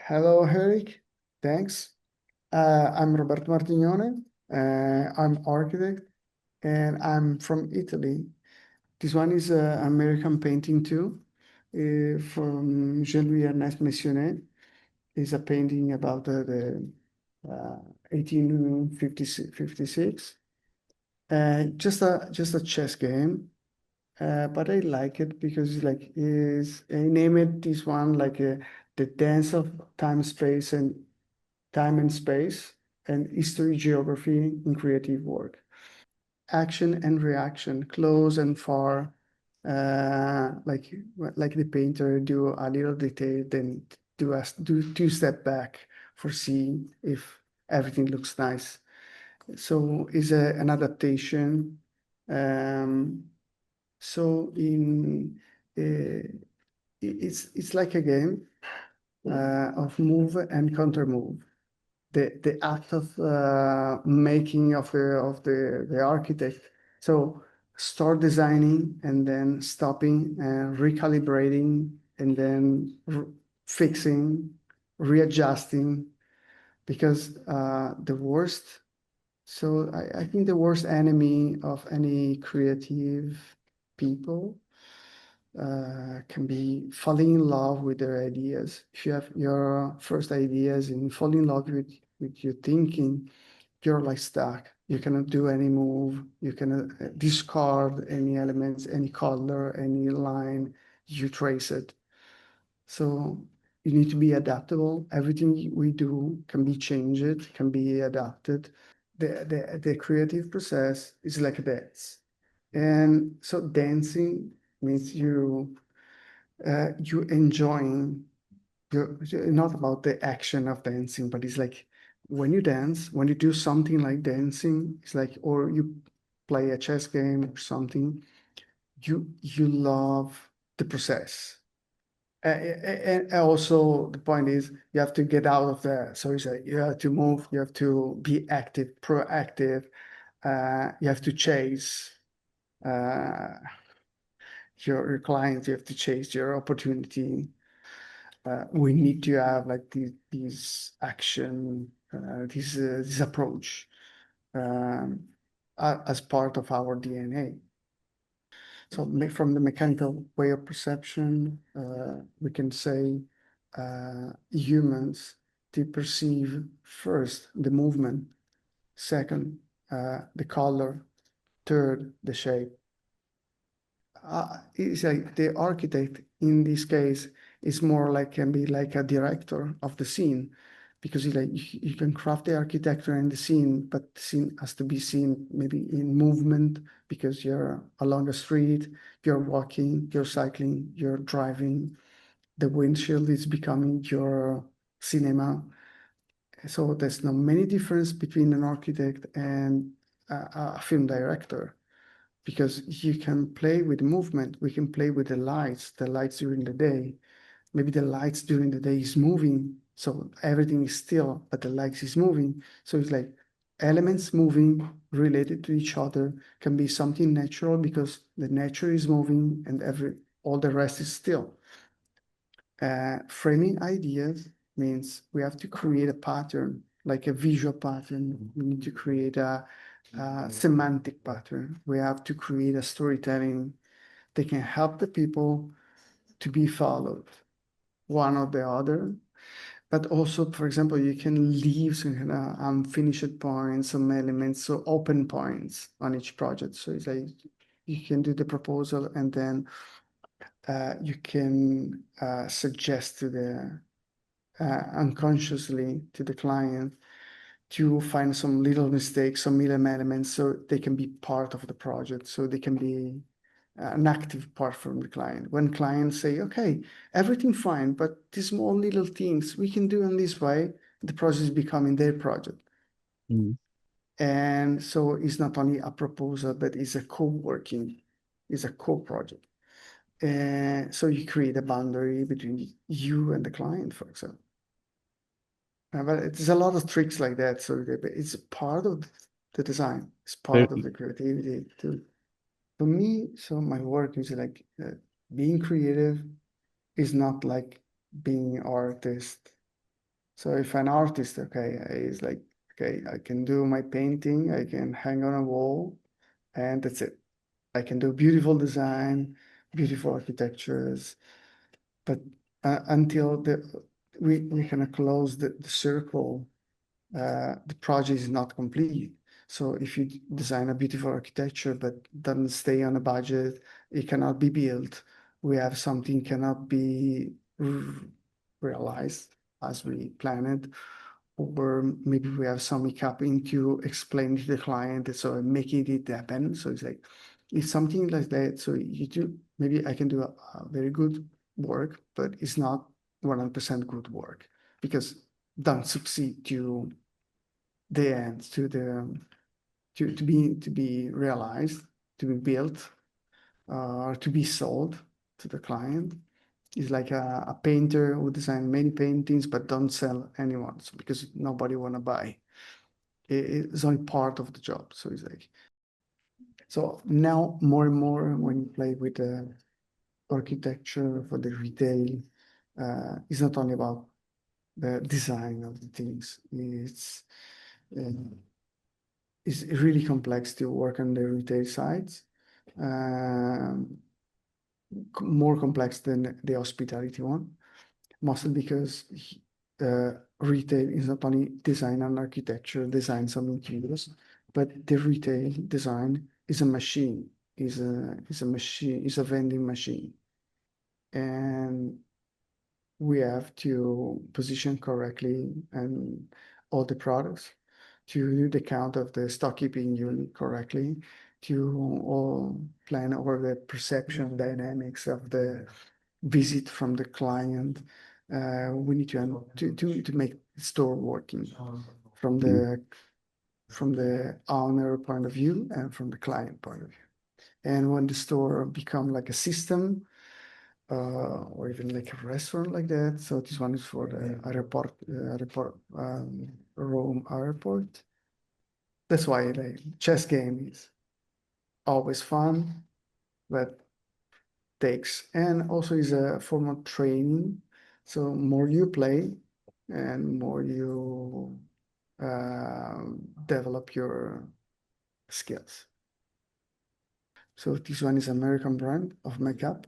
Hello, Eric. Thanks. I'm Roberto Martignone. I'm architect and I'm from Italy. This one is American painting too, from Jean Louis Ernest Meissonier. It's a painting about the 1856. Just a chess game, but I like it because I name it this one the dance of time and space, and history, geography in creative work. Action and reaction, close and far, like the painter do a little detail, then do two step back for seeing if everything looks nice. So is an adaptation. Um, so in it's like a game of move and counter move. The act of making of the architect. So start designing and then stopping and recalibrating and then fixing, readjusting, because the worst. So I think the worst enemy of any creative people can be falling in love with their ideas. If you have your first ideas and fall in love with your thinking, you're like stuck. You cannot do any move. You cannot discard any elements, any color, any line. You trace it. So you need to be adaptable. Everything we do can be changed, can be adapted. The creative process is like a dance. And so dancing means you enjoying you're not about the action of dancing, but it's like when you dance, when you do something like dancing, it's like, or you play a chess game or something, you love the process. And also the point is you have to get out of there. So it's like you have to move, you have to be active, proactive, you have to chase uh, your clients, you have to chase your opportunity. We need to have like these action, this approach um, as part of our DNA. So from the mechanical way of perception, we can say humans to perceive first the movement, second the color, third the shape. It's like the architect in this case is more like can be like a director of the scene, because you can craft the architecture and the scene, but the scene has to be seen maybe in movement because you're along a street, you're walking, you're cycling, you're driving. The windshield is becoming your cinema. So there's not many difference between an architect and a film director, because you can play with movement. We can play with the lights during the day. Maybe the lights during the day is moving, so everything is still, but the lights is moving. So it's like elements moving related to each other can be something natural because the nature is moving and all the rest is still. Framing ideas means we have to create a pattern, like a visual pattern. We need to create a semantic pattern. We have to create a storytelling that can help the people to be followed, one or the other. But also, for example, you can leave some kind of unfinished points, some elements, so open points on each project. So it's like you can do the proposal and then you can suggest to the unconsciously to the client to find some little mistakes, some little elements, so they can be part of the project, so they can be an active part from the client. When clients say, okay, everything fine, but these small little things we can do in this way, the project is becoming their project. Mm. And so it's not only a proposal, but it's a co-working, it's a co-project. And so you create a boundary between you and the client, for example. But there's a lot of tricks like that. So it's part of the design. It's So, part of the creativity too. For me, so my work is like being creative is not like being artist. So if an artist, okay, is like, okay, I can do my painting, I can hang on a wall, and that's it. I can do beautiful design, beautiful architectures, but until we kind of close the circle, the project is not complete. So if you design a beautiful architecture but doesn't stay on a budget, it cannot be built. We have something cannot be realized as we planned, or maybe we have some hiccup into explaining to the client, so making it happen. So it's something like that. So you do, maybe I can do a very good work, but it's not 100% good work because don't succeed to the end, to be realized, to be built, or to be sold to the client. Is like a painter who design many paintings but don't sell anyone, so because nobody want to buy. It's only part of the job. So it's like, so now more and more when you play with architecture for the retail, it's not only about the design of the things. Uh, it's really complex to work on the retail sides. Um, More complex than the hospitality one, mostly because retail is not only design and architecture, design some interiors, but the retail design is a machine, is a vending machine. And we have to position correctly and all the products, to do the count of the stock keeping unit correctly, to all plan over the perception dynamics of the visit from the client. We need to make the store working from the owner point of view and from the client point of view. And when the store become like a system, or even like a restaurant like that. So this one is for the Rome airport. That's why like chess game is always fun, but takes, and also is a form of training. So more you play and more you develop your skills. So this one is American brand of makeup.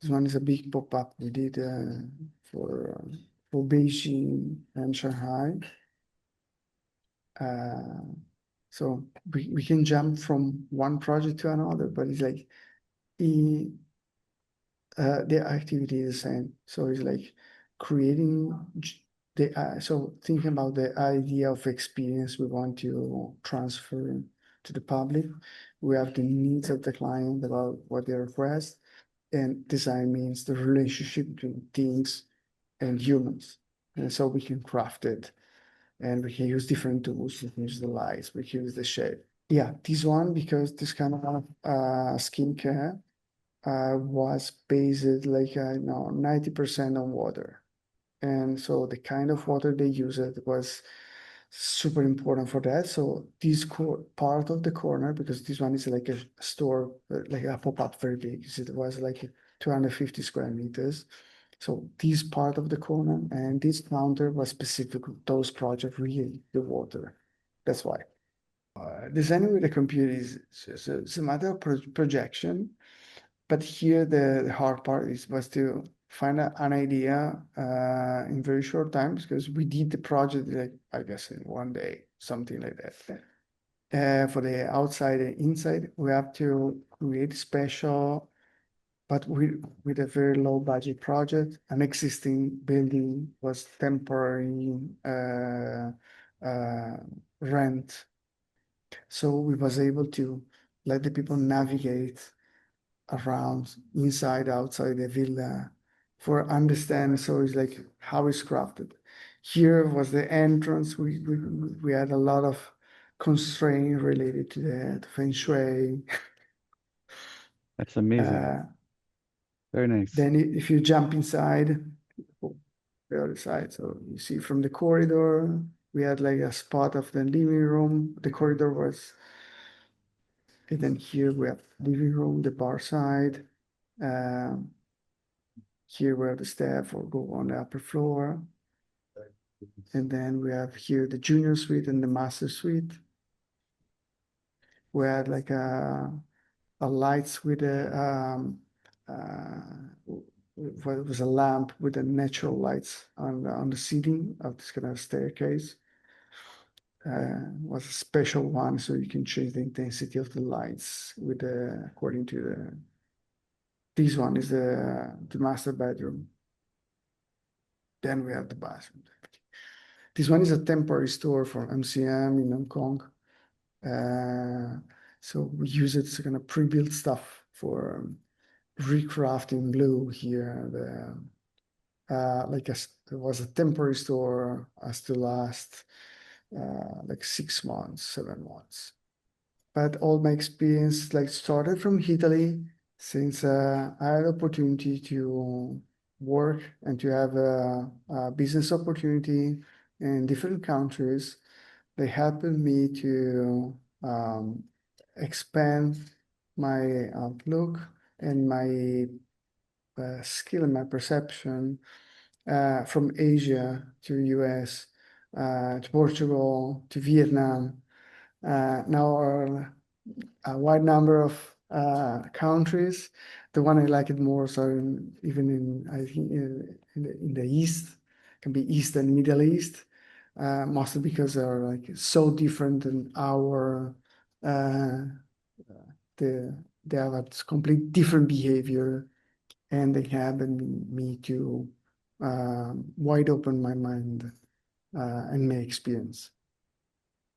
This one is a big pop-up we did for for Beijing and Shanghai. So we can jump from one project to another, but it's like the activity is the same. So it's like creating so thinking about the idea of experience we want to transfer to the public. We have the needs of the client about what they request, and design means the relationship between things and humans. And so we can craft it, and we can use different tools. We can use the lights, we can use the shape. Yeah, this one, because this kind of skincare was based like 90% on water. And so the kind of water they used was super important for that. So this part of the corner, because this one is like a store, like a pop-up very big. It was like 250 square meters. So this part of the corner and this counter was specific to those projects, really the water. That's why. Designing with a computer is it's a matter of projection. But here the hard part was to find an idea in very short time, because we did the project like I guess in one day, something like that. For the outside and inside, we have to create special, but with a very low budget project. An existing building was temporary rent, so we was able to let the people navigate around inside, outside the villa for understand. So it's like how it's crafted. Here was the entrance. We had a lot of constraint related to that, feng shui. That's amazing. Very nice. Then if you jump inside, the other side, so you see from the corridor, we had like a spot of the living room. The corridor was, and then here we have living room, the bar side. Here where the staff will go on the upper floor. And then we have here the junior suite and the master suite. We had like a lights with what it was a lamp with the natural lights on the ceiling of this kind of staircase. Was a special one, so you can change the intensity of the lights with according to the. This one is the master bedroom. Then we have the bathroom. This one is a temporary store from MCM in Hong Kong. So we use it to kind of pre-built stuff for recrafting blue here. It was a temporary store as to last like 6 months, 7 months. But all my experience like started from Italy, since I had opportunity to work and to have a business opportunity in different countries. They helped me to expand my outlook and my skill and my perception from Asia to US, to Portugal, to Vietnam. Now a wide number of countries. The one I like it more, so even in I think in the East, can be East and Middle East, mostly because they're like so different than our. They have a complete different behavior, and they have me to wide open my mind and my experience.